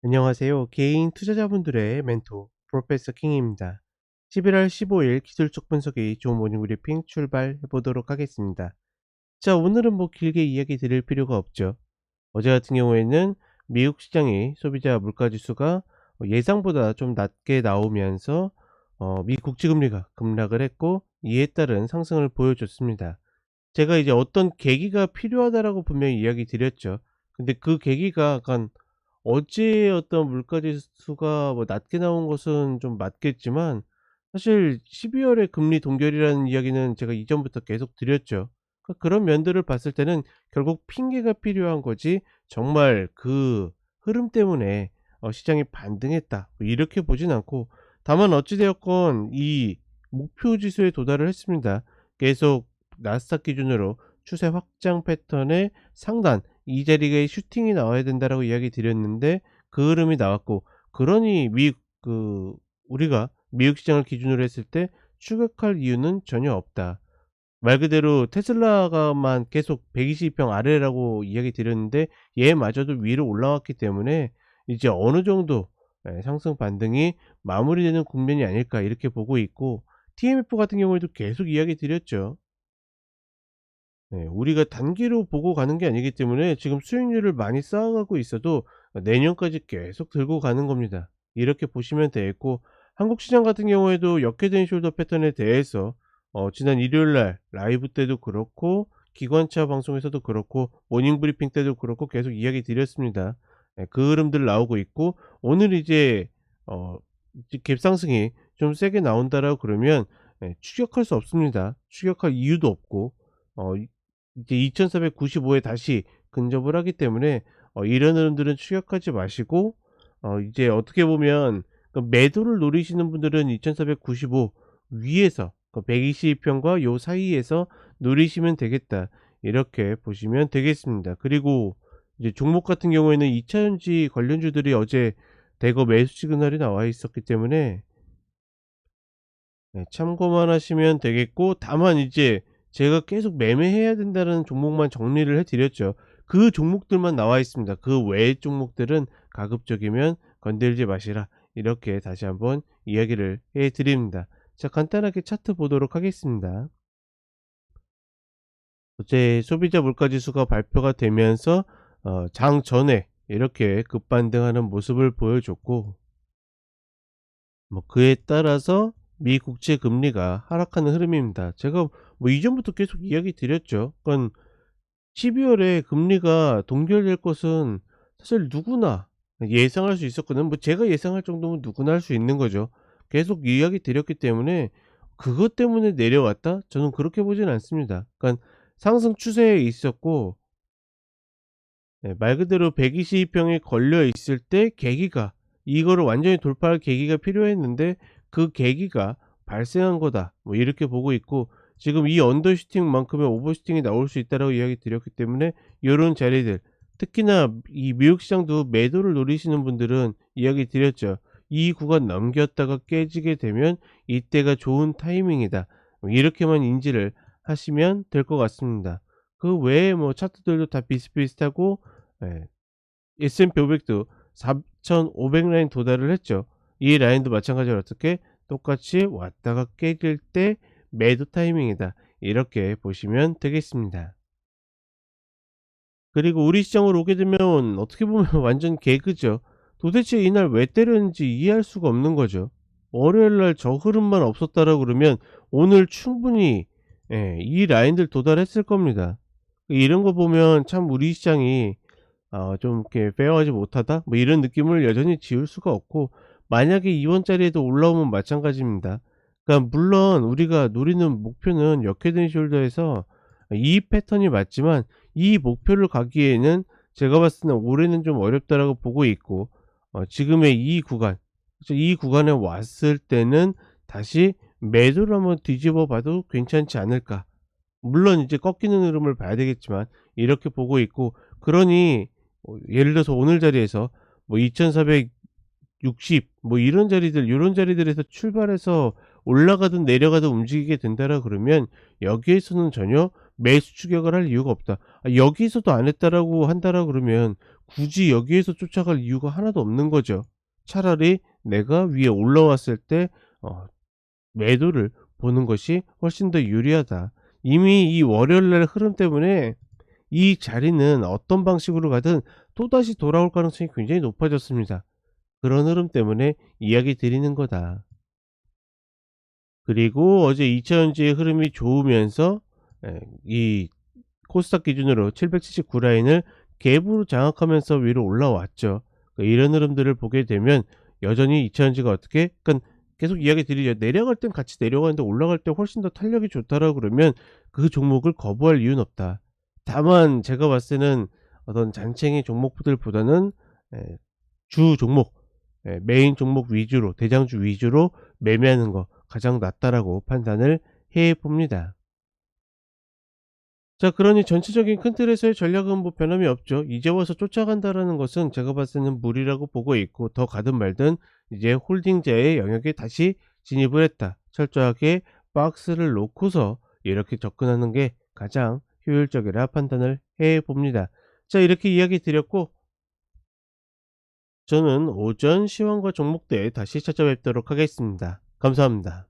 안녕하세요. 개인 투자자분들의 멘토 프로페서 킹입니다. 11월 15일 기술적 분석의 좋은 모닝 브리핑 출발해 보도록 하겠습니다. 자, 오늘은 뭐 길게 이야기 드릴 필요가 없죠. 어제 같은 경우에는 미국 시장의 소비자 물가 지수가 예상보다 좀 낮게 나오면서 미 국채금리가 급락을 했고, 이에 따른 상승을 보여줬습니다. 제가 이제 어떤 계기가 필요하다라고 분명히 이야기 드렸죠. 근데 그 계기가 약간 어제 어떤 물가지수가 뭐 낮게 나온 것은 좀 맞겠지만, 사실 12월에 금리 동결이라는 이야기는 제가 이전부터 계속 드렸죠. 그런 면들을 봤을 때는 결국 핑계가 필요한 거지, 정말 그 흐름 때문에 시장이 반등했다 뭐 이렇게 보진 않고, 다만 어찌 되었건 이 목표 지수에 도달을 했습니다. 계속 나스닥 기준으로 추세 확장 패턴의 상단 이 자리에 슈팅이 나와야 된다라고 이야기 드렸는데, 그 흐름이 나왔고, 그러니 우리가 미국 시장을 기준으로 했을 때 추격할 이유는 전혀 없다. 말 그대로 테슬라가만 계속 122평 아래라고 이야기 드렸는데, 얘마저도 위로 올라왔기 때문에 이제 어느 정도 상승 반등이 마무리되는 국면이 아닐까 이렇게 보고 있고, TMF 같은 경우에도 계속 이야기 드렸죠. 네. 우리가 단기로 보고 가는 게 아니기 때문에 지금 수익률을 많이 쌓아가고 있어도 내년까지 계속 들고 가는 겁니다. 이렇게 보시면 되겠고, 한국 시장 같은 경우에도 역회된 숄더 패턴에 대해서 지난 일요일 날 라이브 때도 그렇고, 기관차 방송에서도 그렇고, 모닝 브리핑 때도 그렇고 계속 이야기 드렸습니다. 그 흐름들 나오고 있고, 오늘 어 이제 갭상승이 좀 세게 나온다라고 그러면 추격할 수 없습니다. 추격할 이유도 없고, 어 이제 2495에 다시 근접을 하기 때문에 이런 흐름들은 추격하지 마시고, 이제 어떻게 보면 그 매도를 노리시는 분들은 2495 위에서 그 122평과 요 사이에서 노리시면 되겠다, 이렇게 보시면 되겠습니다. 그리고 이제 종목 같은 경우에는 2차전지 관련주들이 어제 대거 매수 시그널이 나와 있었기 때문에 참고만 하시면 되겠고, 다만 이제 제가 계속 매매해야 된다는 종목만 정리를 해 드렸죠. 그 종목들만 나와 있습니다. 그 외의 종목들은 가급적이면 건들지 마시라, 이렇게 다시 한번 이야기를 해 드립니다. 자, 간단하게 차트 보도록 하겠습니다. 어제 소비자 물가지수가 발표가 되면서 장 전에 이렇게 급반등하는 모습을 보여줬고, 뭐 그에 따라서 미 국채 금리가 하락하는 흐름입니다. 제가 뭐 이전부터 계속 이야기 드렸죠. 그러니까 12월에 금리가 동결될 것은 사실 누구나 예상할 수 있었거든요. 뭐 제가 예상할 정도면 누구나 할 수 있는 거죠. 계속 이야기 드렸기 때문에 그것 때문에 내려왔다? 저는 그렇게 보진 않습니다. 그러니까 상승 추세에 있었고, 말 그대로 122평에 걸려 있을 때 계기가, 이거를 완전히 돌파할 계기가 필요했는데 그 계기가 발생한 거다, 뭐 이렇게 보고 있고, 지금 이 언더슈팅만큼의 오버슈팅이 나올 수 있다라고 이야기 드렸기 때문에 요런 자리들, 특히나 이 미국 시장도 매도를 노리시는 분들은 이야기 드렸죠. 이 구간 넘겼다가 깨지게 되면 이때가 좋은 타이밍이다, 뭐 이렇게만 인지를 하시면 될 것 같습니다. 그 외에 뭐 차트들도 다 비슷비슷하고, 예. S&P 500도 4,500 라인 도달을 했죠. 이 라인도 마찬가지로 어떻게 똑같이 왔다가 깨질 때 매도 타이밍이다, 이렇게 보시면 되겠습니다. 그리고 우리 시장으로 오게 되면 어떻게 보면 완전 개그죠. 도대체 이날 왜 때렸는지 이해할 수가 없는 거죠. 월요일 날 저 흐름만 없었다라고 그러면 오늘 충분히 이 라인들 도달했을 겁니다. 이런 거 보면 참 우리 시장이 좀 이렇게 페어하지 못하다 뭐 이런 느낌을 여전히 지울 수가 없고, 만약에 이번 자리에도 올라오면 마찬가지입니다. 그러니까 물론 우리가 노리는 목표는 역헤드 숄더에서 이 패턴이 맞지만, 이 목표를 가기에는 제가 봤을 때는 올해는 좀 어렵다라고 보고 있고, 지금의 이 구간, 그래서 이 구간에 왔을 때는 다시 매도를 한번 뒤집어 봐도 괜찮지 않을까. 물론 이제 꺾이는 흐름을 봐야 되겠지만 이렇게 보고 있고, 그러니 예를 들어서 오늘 자리에서 뭐 2460 뭐 이런 자리들, 요런 자리들에서 출발해서 올라가든 내려가든 움직이게 된다라 그러면 여기에서는 전혀 매수 추격을 할 이유가 없다. 여기서도 안 했다라고 한다라 그러면 굳이 여기에서 쫓아갈 이유가 하나도 없는 거죠. 차라리 내가 위에 올라왔을 때 어 매도를 보는 것이 훨씬 더 유리하다. 이미 이 월요일 날 흐름 때문에 이 자리는 어떤 방식으로 가든 또다시 돌아올 가능성이 굉장히 높아졌습니다. 그런 흐름 때문에 이야기 드리는 거다. 그리고 어제 2차 전지의 흐름이 좋으면서 이 코스닥 기준으로 779 라인을 갭으로 장악하면서 위로 올라왔죠. 이런 흐름들을 보게 되면 여전히 2차 전지가 어떻게, 그러니까 계속 이야기 드리죠. 내려갈 땐 같이 내려가는데 올라갈 때 훨씬 더 탄력이 좋다라고 그러면 그 종목을 거부할 이유는 없다. 다만 제가 봤을 때는 어떤 잔챙이 종목들보다는 에, 주 종목, 메인 종목 위주로, 대장주 위주로 매매하는 거 가장 낫다라고 판단을 해 봅니다. 자, 그러니 전체적인 큰 틀에서의 전략은 뭐 변함이 없죠. 이제 와서 쫓아간다라는 것은 제가 봤을 때는 무리라고 보고 있고, 더 가든 말든 이제 홀딩자의 영역에 다시 진입을 했다. 철저하게 박스를 놓고서 이렇게 접근하는 게 가장 효율적이라 판단을 해 봅니다. 자, 이렇게 이야기 드렸고, 저는 오전 시황과 종목대에 다시 찾아뵙도록 하겠습니다. 감사합니다.